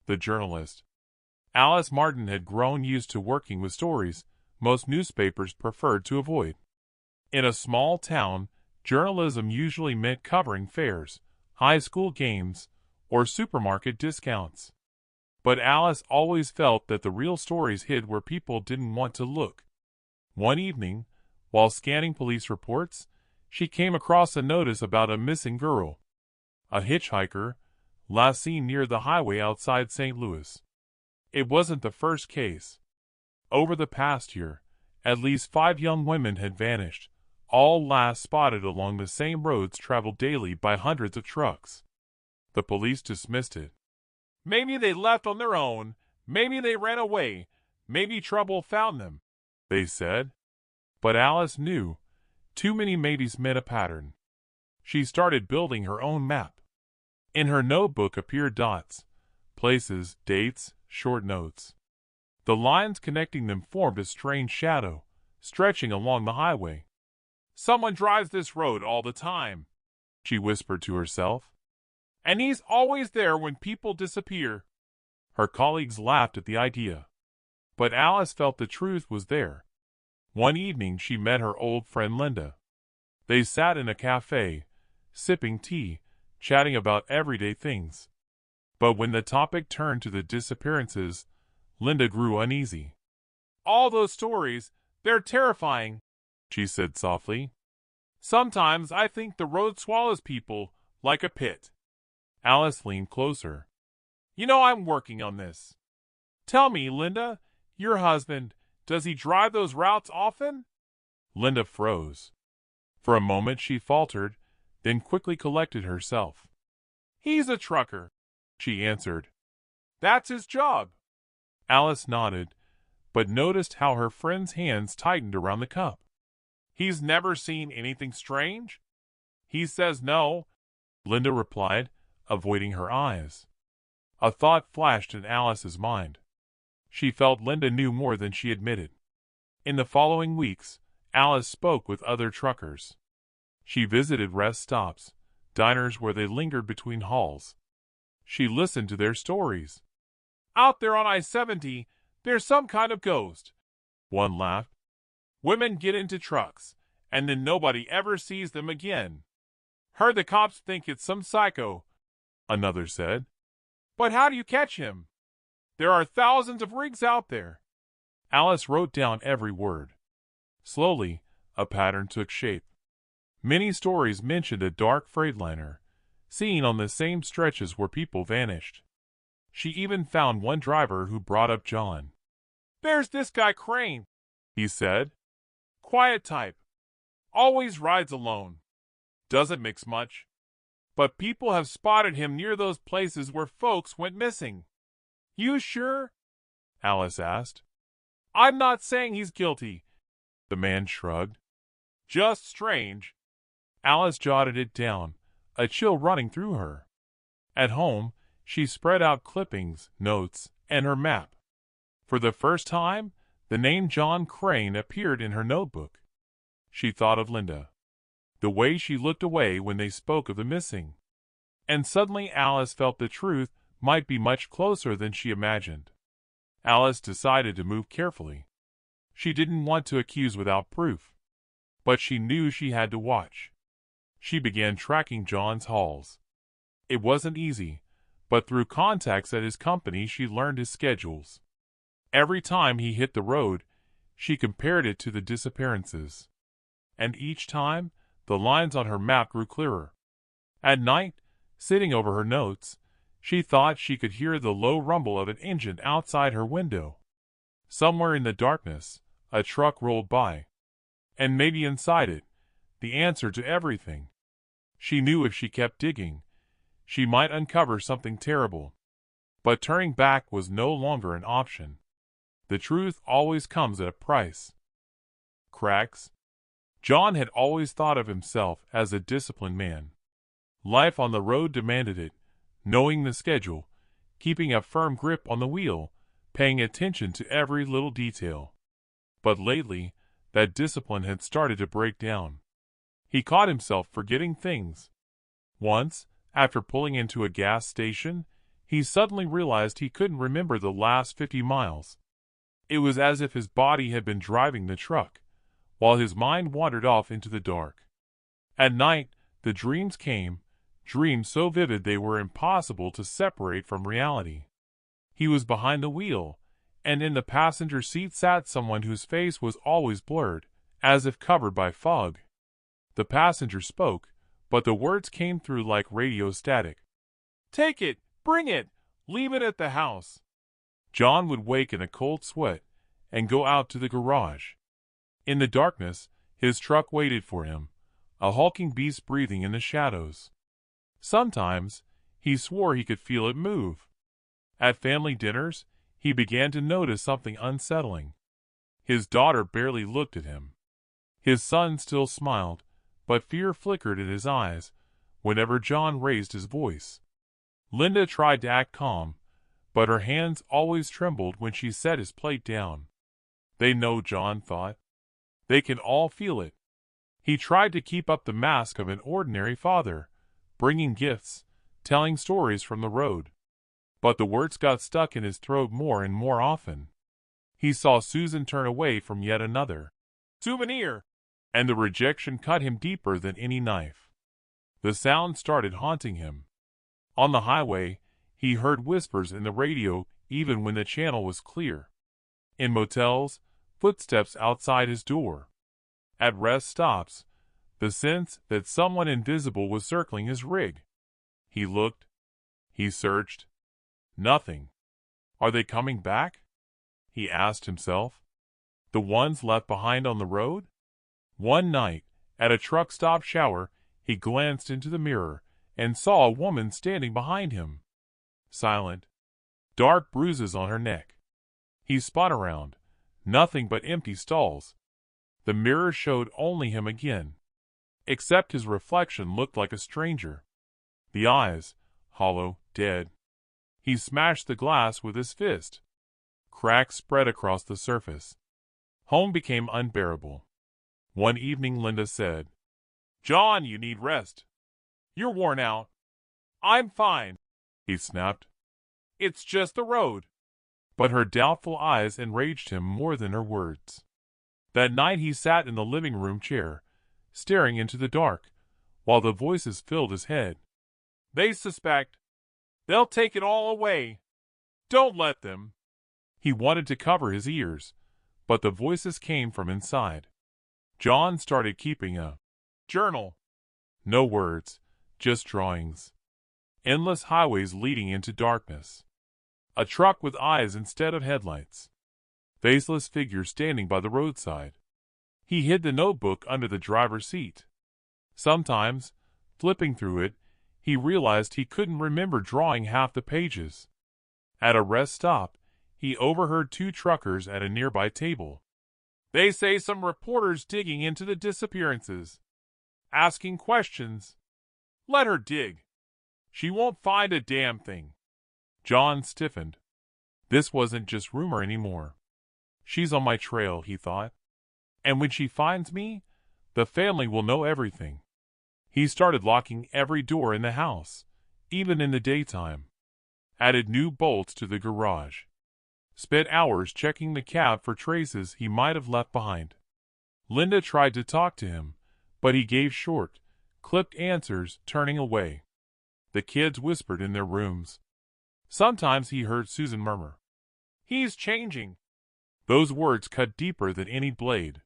the journalist. Alice Martin had grown used to working with stories most newspapers preferred to avoid. In a small town, journalism usually meant covering fairs, high school games, or supermarket discounts. But Alice always felt that the real stories hid where people didn't want to look. One evening, while scanning police reports, she came across a notice about a missing girl, a hitchhiker, last seen near the highway outside St. Louis. It wasn't the first case. Over the past year, at least 5 young women had vanished, all last spotted along the same roads traveled daily by hundreds of trucks. The police dismissed it. Maybe they left on their own, maybe they ran away, maybe trouble found them, they said. But Alice knew, too many maybes meant a pattern. She started building her own map. In her notebook appeared dots, places, dates, short notes. The lines connecting them formed a strange shadow, stretching along the highway. Someone drives this road all the time, she whispered to herself. And he's always there when people disappear. Her colleagues laughed at the idea. But Alice felt the truth was there. One evening she met her old friend Linda. They sat in a cafe, sipping tea, chatting about everyday things. But when the topic turned to the disappearances, Linda grew uneasy. All those stories, they're terrifying, she said softly. Sometimes I think the road swallows people like a pit. Alice leaned closer. You know I'm working on this. Tell me, Linda, your husband, does he drive those routes often? Linda froze. For a moment she faltered, then quickly collected herself. He's a trucker, she answered. That's his job. Alice nodded, but noticed how her friend's hands tightened around the cup. He's never seen anything strange? He says no, Linda replied, avoiding her eyes. A thought flashed in Alice's mind. She felt Linda knew more than she admitted. In the following weeks, Alice spoke with other truckers. She visited rest stops, diners where they lingered between hauls. She listened to their stories. Out there on I-70, there's some kind of ghost, one laughed. Women get into trucks, and then nobody ever sees them again. Heard the cops think it's some psycho, another said. But how do you catch him? There are thousands of rigs out there. Alice wrote down every word. Slowly, a pattern took shape. Many stories mentioned a dark freightliner, seen on the same stretches where people vanished. She even found one driver who brought up John. There's this guy Crane, he said. Quiet type. Always rides alone. Doesn't mix much. But people have spotted him near those places where folks went missing. You sure? Alice asked. I'm not saying he's guilty, the man shrugged. Just strange. Alice jotted it down, a chill running through her. At home, she spread out clippings, notes, and her map. For the first time, the name John Crane appeared in her notebook. She thought of Linda, the way she looked away when they spoke of the missing. And suddenly Alice felt the truth might be much closer than she imagined. Alice decided to move carefully. She didn't want to accuse without proof, but she knew she had to watch. She began tracking John's hauls. It wasn't easy, but through contacts at his company she learned his schedules. Every time he hit the road, she compared it to the disappearances. And each time, the lines on her map grew clearer. At night, sitting over her notes, she thought she could hear the low rumble of an engine outside her window. Somewhere in the darkness, a truck rolled by. And maybe inside it, the answer to everything. She knew if she kept digging, she might uncover something terrible. But turning back was no longer an option. The truth always comes at a price. Cracks. John had always thought of himself as a disciplined man. Life on the road demanded it, knowing the schedule, keeping a firm grip on the wheel, paying attention to every little detail. But lately, that discipline had started to break down. He caught himself forgetting things. Once, after pulling into a gas station, he suddenly realized he couldn't remember the last 50 miles. It was as if his body had been driving the truck, while his mind wandered off into the dark. At night, the dreams came, dreams so vivid they were impossible to separate from reality. He was behind the wheel, and in the passenger seat sat someone whose face was always blurred, as if covered by fog. The passenger spoke, but the words came through like radio static. "Take it! Bring it! Leave it at the house!" John would wake in a cold sweat and go out to the garage. In the darkness, his truck waited for him, a hulking beast breathing in the shadows. Sometimes, he swore he could feel it move. At family dinners, he began to notice something unsettling. His daughter barely looked at him. His son still smiled, but fear flickered in his eyes whenever John raised his voice. Linda tried to act calm, but her hands always trembled when she set his plate down. They know, John thought. They can all feel it. He tried to keep up the mask of an ordinary father, bringing gifts, telling stories from the road. But the words got stuck in his throat more and more often. He saw Susan turn away from yet another souvenir, and the rejection cut him deeper than any knife. The sound started haunting him. On the highway, he heard whispers in the radio even when the channel was clear. In motels, footsteps outside his door. At rest stops, the sense that someone invisible was circling his rig. He looked. He searched. Nothing. Are they coming back? He asked himself. The ones left behind on the road? One night, at a truck stop shower, he glanced into the mirror and saw a woman standing behind him. Silent. Dark bruises on her neck. He spun around. Nothing but empty stalls. The mirror showed only him again. Except his reflection looked like a stranger. The eyes, hollow, dead. He smashed the glass with his fist. Cracks spread across the surface. Home became unbearable. One evening Linda said, "John, you need rest. You're worn out." "I'm fine," he snapped. "It's just the road." But her doubtful eyes enraged him more than her words. That night he sat in the living room chair, staring into the dark, while the voices filled his head. "They suspect. They'll take it all away. Don't let them." He wanted to cover his ears, but the voices came from inside. John started keeping a journal. No words, just drawings. Endless highways leading into darkness. A truck with eyes instead of headlights. Faceless figures standing by the roadside. He hid the notebook under the driver's seat. Sometimes, flipping through it, he realized he couldn't remember drawing half the pages. At a rest stop, he overheard two truckers at a nearby table. "They say some reporter's digging into the disappearances. Asking questions. Let her dig. She won't find a damn thing." John stiffened. This wasn't just rumor anymore. She's on my trail, he thought. And when she finds me, the family will know everything. He started locking every door in the house, even in the daytime. Added new bolts to the garage. Spent hours checking the cab for traces he might have left behind. Linda tried to talk to him, but he gave short, clipped answers, turning away. The kids whispered in their rooms. Sometimes he heard Susan murmur, "He's changing." Those words cut deeper than any blade.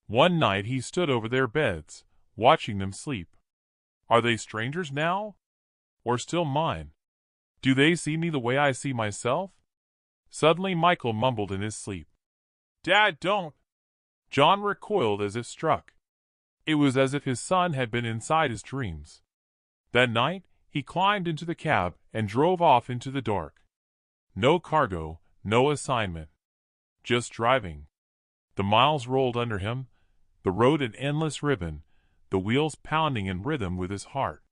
One night he stood over their beds, watching them sleep. Are they strangers now? Or still mine? Do they see me the way I see myself? Suddenly Michael mumbled in his sleep. "Dad, don't." John recoiled as if struck. It was as if his son had been inside his dreams. That night, he climbed into the cab and drove off into the dark. No cargo, no assignment. Just driving. The miles rolled under him, the road an endless ribbon, the wheels pounding in rhythm with his heart.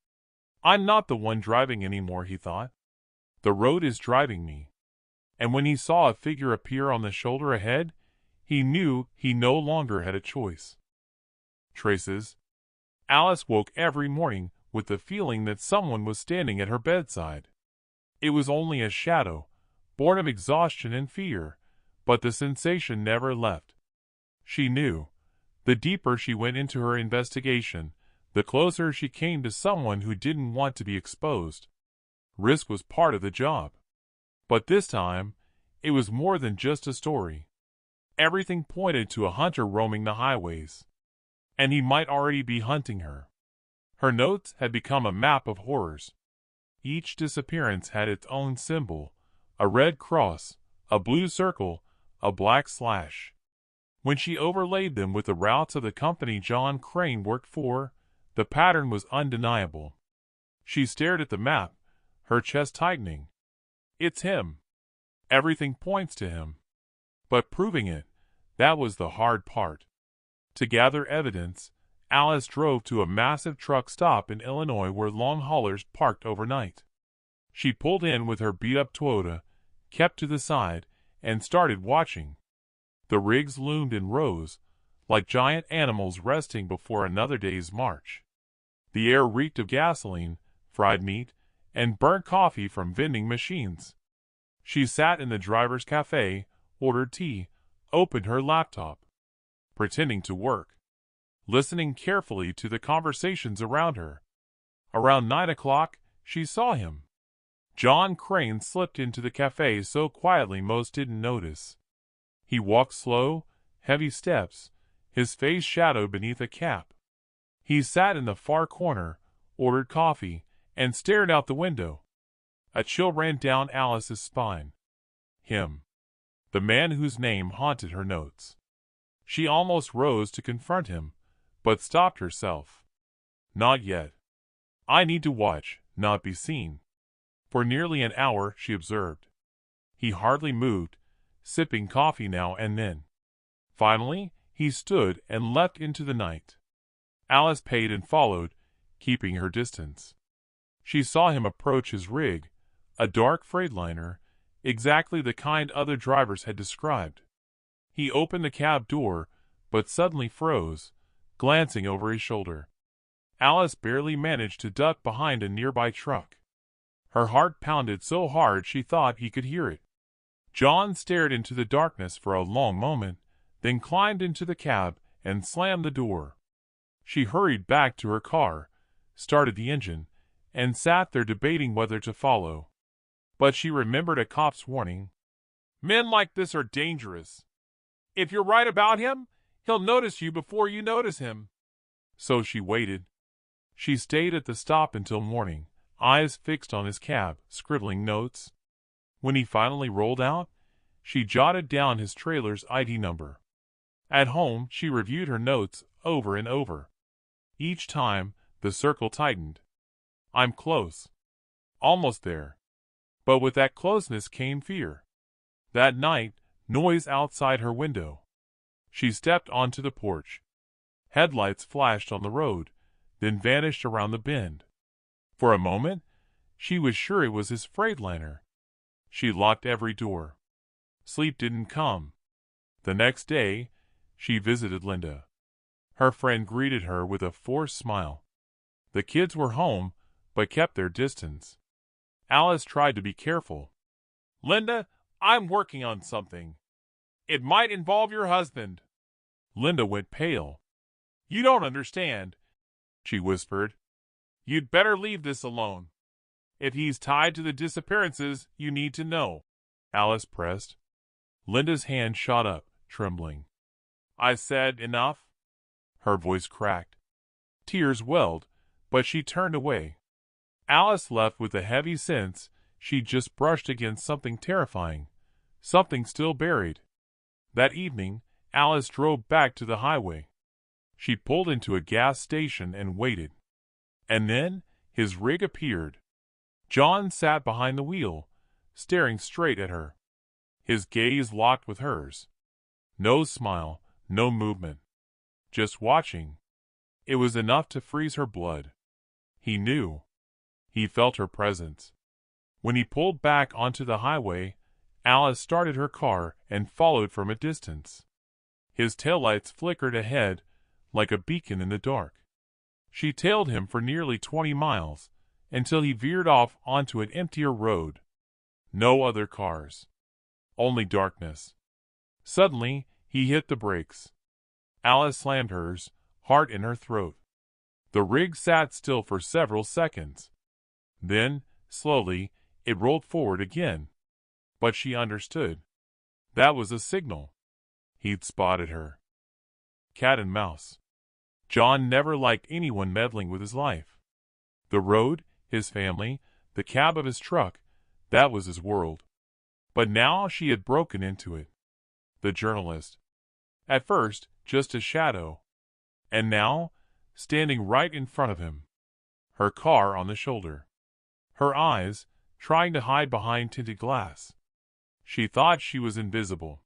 I'm not the one driving anymore, he thought. The road is driving me. And when he saw a figure appear on the shoulder ahead, he knew he no longer had a choice. Traces. Alice woke every morning with the feeling that someone was standing at her bedside. It was only a shadow, born of exhaustion and fear, but the sensation never left. She knew. The deeper she went into her investigation, the closer she came to someone who didn't want to be exposed. Risk was part of the job. But this time, it was more than just a story. Everything pointed to a hunter roaming the highways. And he might already be hunting her. Her notes had become a map of horrors. Each disappearance had its own symbol, a red cross, a blue circle, a black slash. When she overlaid them with the routes of the company John Crane worked for, the pattern was undeniable. She stared at the map, her chest tightening. It's him. Everything points to him. But proving it, that was the hard part. To gather evidence, Alice drove to a massive truck stop in Illinois where long haulers parked overnight. She pulled in with her beat-up Toyota, kept to the side, and started watching. The rigs loomed in rows, like giant animals resting before another day's march. The air reeked of gasoline, fried meat, and burnt coffee from vending machines. She sat in the driver's cafe, ordered tea, opened her laptop, pretending to work, listening carefully to the conversations around her. Around 9 o'clock, she saw him. John Crane slipped into the cafe so quietly most didn't notice. He walked slow, heavy steps, his face shadowed beneath a cap. He sat in the far corner, ordered coffee, and stared out the window. A chill ran down Alice's spine. Him. The man whose name haunted her notes. She almost rose to confront him, but stopped herself. Not yet. I need to watch, not be seen. For nearly an hour she observed. He hardly moved, sipping coffee now and then. Finally, he stood and leapt into the night. Alice paid and followed, keeping her distance. She saw him approach his rig, a dark Freightliner, exactly the kind other drivers had described. He opened the cab door, but suddenly froze, glancing over his shoulder. Alice barely managed to duck behind a nearby truck. Her heart pounded so hard she thought he could hear it. John stared into the darkness for a long moment, then climbed into the cab and slammed the door. She hurried back to her car, started the engine, and sat there debating whether to follow. But she remembered a cop's warning. Men like this are dangerous. If you're right about him, he'll notice you before you notice him. So she waited. She stayed at the stop until morning, eyes fixed on his cab, scribbling notes. When he finally rolled out, she jotted down his trailer's ID number. At home, she reviewed her notes over and over. Each time, the circle tightened. I'm close. Almost there. But with that closeness came fear. That night, noise outside her window. She stepped onto the porch. Headlights flashed on the road, then vanished around the bend. For a moment, she was sure it was his Freightliner. She locked every door. Sleep didn't come. The next day, she visited Linda. Her friend greeted her with a forced smile. The kids were home, but kept their distance. Alice tried to be careful. Linda, I'm working on something. It might involve your husband. Linda went pale. You don't understand, she whispered. You'd better leave this alone. If he's tied to the disappearances, you need to know. Alice pressed. Linda's hand shot up, trembling. I said enough. Her voice cracked. Tears welled, but she turned away. Alice left with a heavy sense she'd just brushed against something terrifying, something still buried. That evening, Alice drove back to the highway. She pulled into a gas station and waited. And then, his rig appeared. John sat behind the wheel, staring straight at her. His gaze locked with hers. No smile, no movement. Just watching. It was enough to freeze her blood. He knew. He felt her presence. When he pulled back onto the highway, Alice started her car and followed from a distance. His taillights flickered ahead like a beacon in the dark. She tailed him for nearly 20 miles, until he veered off onto an emptier road. No other cars. Only darkness. Suddenly, he hit the brakes. Alice slammed hers, heart in her throat. The rig sat still for several seconds. Then, slowly, it rolled forward again. But she understood. That was a signal. He'd spotted her. Cat and mouse. John never liked anyone meddling with his life. The road, his family, the cab of his truck, that was his world. But now she had broken into it. The journalist. At first, just a shadow. And now, standing right in front of him. Her car on the shoulder. Her eyes, trying to hide behind tinted glass. She thought she was invisible.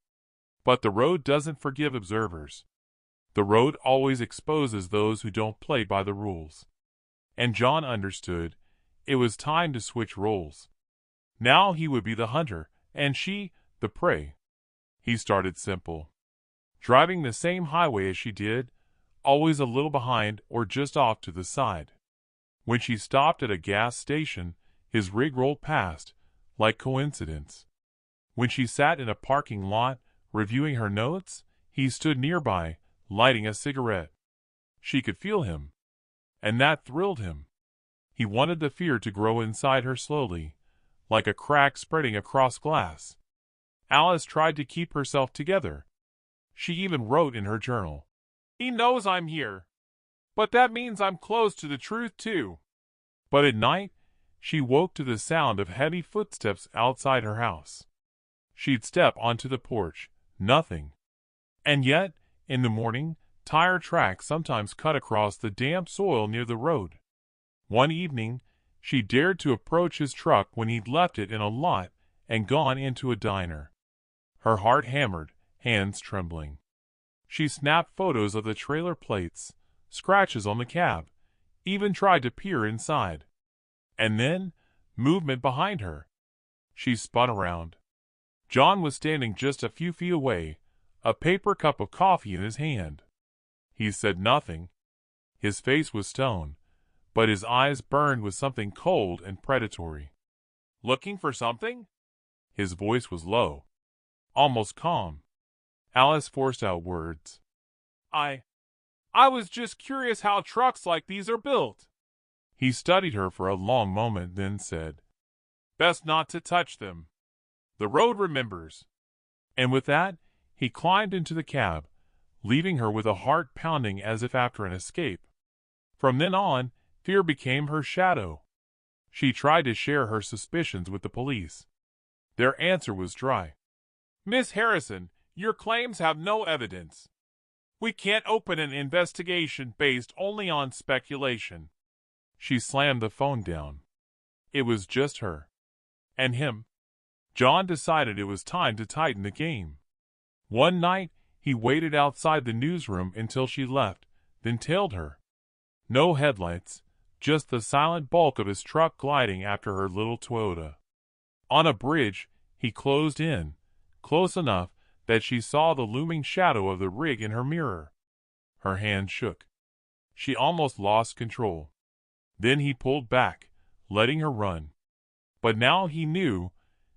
But the road doesn't forgive observers. The road always exposes those who don't play by the rules. And John understood. It was time to switch roles. Now he would be the hunter, and she, the prey. He started simple. Driving the same highway as she did, always a little behind or just off to the side. When she stopped at a gas station, his rig rolled past, like coincidence. When she sat in a parking lot, reviewing her notes, he stood nearby, lighting a cigarette. She could feel him. And that thrilled him. He wanted the fear to grow inside her slowly, like a crack spreading across glass. Alice tried to keep herself together. She even wrote in her journal, "He knows I'm here. But that means I'm close to the truth too." But at night, she woke to the sound of heavy footsteps outside her house. She'd step onto the porch. Nothing. And yet, in the morning, tire tracks sometimes cut across the damp soil near the road. One evening, she dared to approach his truck when he'd left it in a lot and gone into a diner. Her heart hammered, hands trembling. She snapped photos of the trailer plates, scratches on the cab, even tried to peer inside. And then, movement behind her. She spun around. John was standing just a few feet away, a paper cup of coffee in his hand. He said nothing. His face was stone, but his eyes burned with something cold and predatory. "Looking for something?" His voice was low, almost calm. Alice forced out words. I was just curious how trucks like these are built." He studied her for a long moment, then said, "Best not to touch them. The road remembers." And with that, he climbed into the cab, leaving her with a heart pounding as if after an escape. From then on, fear became her shadow. She tried to share her suspicions with the police. Their answer was dry. "Miss Harrison, your claims have no evidence. We can't open an investigation based only on speculation." She slammed the phone down. It was just her. And him. John decided it was time to tighten the game. One night, he waited outside the newsroom until she left, then tailed her. No headlights, just the silent bulk of his truck gliding after her little Toyota. On a bridge, he closed in, close enough that she saw the looming shadow of the rig in her mirror. Her hand shook. She almost lost control. Then he pulled back, letting her run. But now he knew,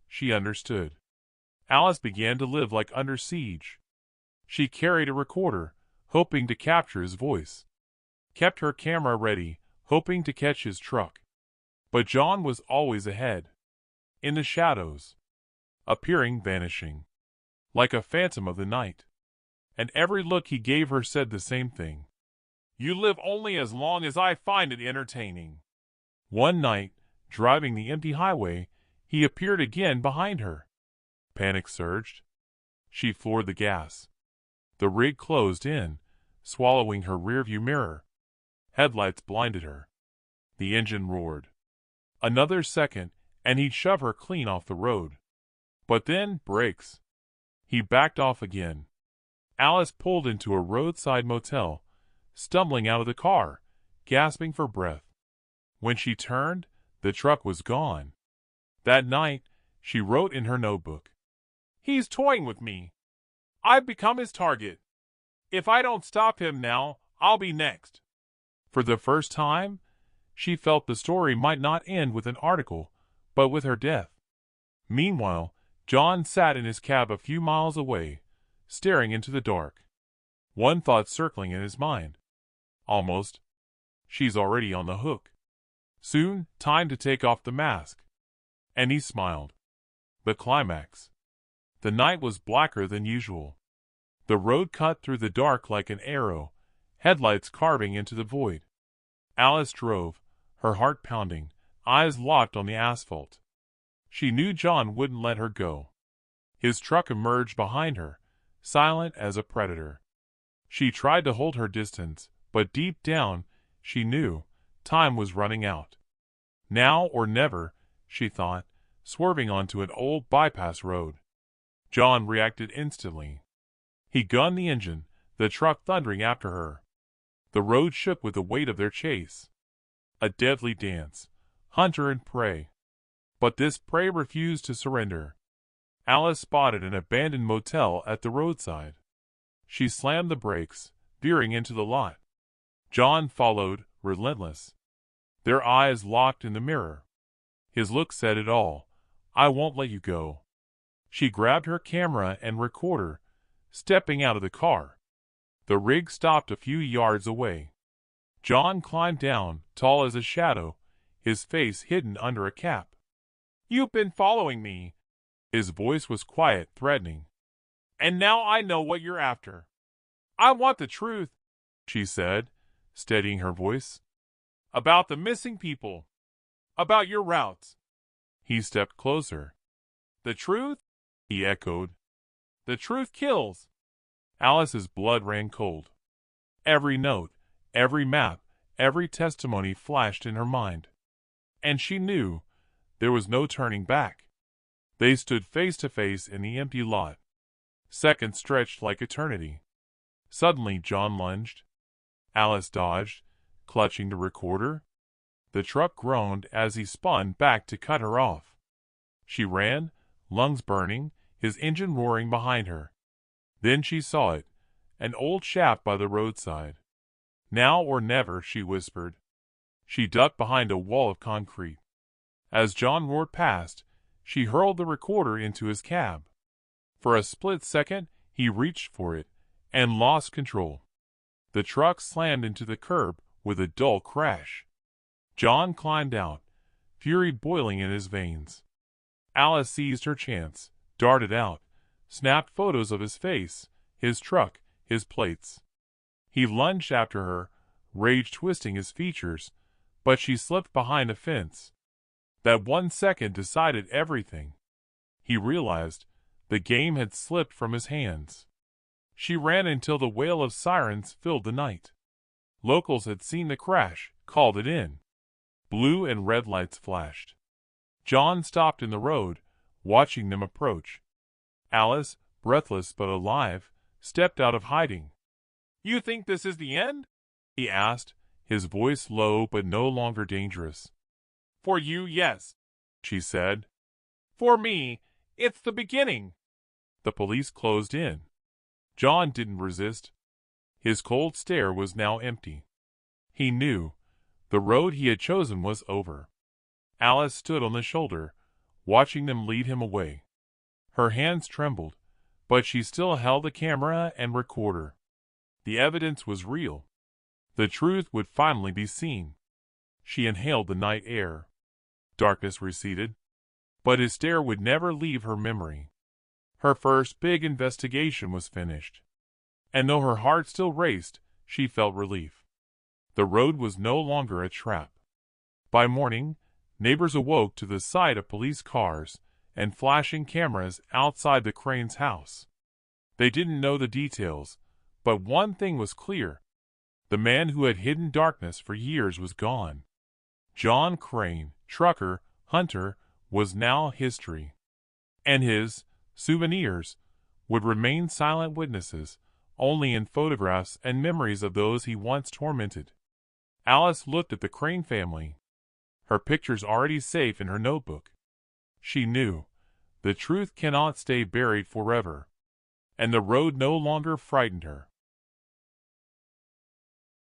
she understood. Alice began to live like under siege. She carried a recorder, hoping to capture his voice. Kept her camera ready, hoping to catch his truck. But John was always ahead. In the shadows. Appearing, vanishing. Like a phantom of the night. And every look he gave her said the same thing. "You live only as long as I find it entertaining." One night, driving the empty highway, he appeared again behind her. Panic surged. She floored the gas. The rig closed in, swallowing her rearview mirror. Headlights blinded her. The engine roared. Another second, and he'd shove her clean off the road. But then, brakes. He backed off again. Alice pulled into a roadside motel, stumbling out of the car, gasping for breath. When she turned, the truck was gone. That night, she wrote in her notebook, "He's toying with me. I've become his target. If I don't stop him now, I'll be next." For the first time, she felt the story might not end with an article, but with her death. Meanwhile, John sat in his cab a few miles away, staring into the dark. One thought circling in his mind. Almost. She's already on the hook. Soon, time to take off the mask. And he smiled. The climax. The night was blacker than usual. The road cut through the dark like an arrow, headlights carving into the void. Alice drove, her heart pounding, eyes locked on the asphalt. She knew John wouldn't let her go. His truck emerged behind her, silent as a predator. She tried to hold her distance, but deep down, she knew time was running out. Now or never, she thought, swerving onto an old bypass road. John reacted instantly. He gunned the engine, the truck thundering after her. The road shook with the weight of their chase. A deadly dance, hunter and prey. But this prey refused to surrender. Alice spotted an abandoned motel at the roadside. She slammed the brakes, veering into the lot. John followed, relentless. Their eyes locked in the mirror. His look said it all. I won't let you go. She grabbed her camera and recorder, stepping out of the car. The rig stopped a few yards away. John climbed down, tall as a shadow, his face hidden under a cap. You've been following me. His voice was quiet, threatening. And now I know what you're after. I want the truth, she said, steadying her voice. About the missing people. About your routes. He stepped closer. The truth? He echoed. The truth kills. Alice's blood ran cold. Every note, every map, every testimony flashed in her mind. And she knew there was no turning back. They stood face to face in the empty lot. Seconds stretched like eternity. Suddenly John lunged. Alice dodged, clutching the recorder. The truck groaned as he spun back to cut her off. She ran, lungs burning, his engine roaring behind her. Then she saw it, an old shaft by the roadside. Now or never, she whispered. She ducked behind a wall of concrete. As John roared past, she hurled the recorder into his cab. For a split second, he reached for it and lost control. The truck slammed into the curb with a dull crash. John climbed out, fury boiling in his veins. Alice seized her chance, darted out, snapped photos of his face, his truck, his plates. He lunged after her, rage twisting his features, but she slipped behind a fence. That 1 second decided everything. He realized the game had slipped from his hands. She ran until the wail of sirens filled the night. Locals had seen the crash, called it in. Blue and red lights flashed. John stopped in the road, watching them approach. Alice, breathless but alive, stepped out of hiding. You think this is the end? He asked, his voice low but no longer dangerous. For you, yes, she said. For me, it's the beginning. The police closed in. John didn't resist. His cold stare was now empty. He knew the road he had chosen was over. Alice stood on the shoulder, watching them lead him away. Her hands trembled, but she still held the camera and recorder. The evidence was real. The truth would finally be seen. She inhaled the night air. Darkness receded, but his stare would never leave her memory. Her first big investigation was finished. And though her heart still raced, she felt relief. The road was no longer a trap. By morning, neighbors awoke to the sight of police cars and flashing cameras outside the Crane's house. They didn't know the details, but one thing was clear. The man who had hidden darkness for years was gone. John Crane, trucker, hunter, was now history. And his souvenirs would remain silent witnesses, only in photographs and memories of those he once tormented. Alice looked at the Crane family, her pictures already safe in her notebook. She knew the truth cannot stay buried forever, and the road no longer frightened her.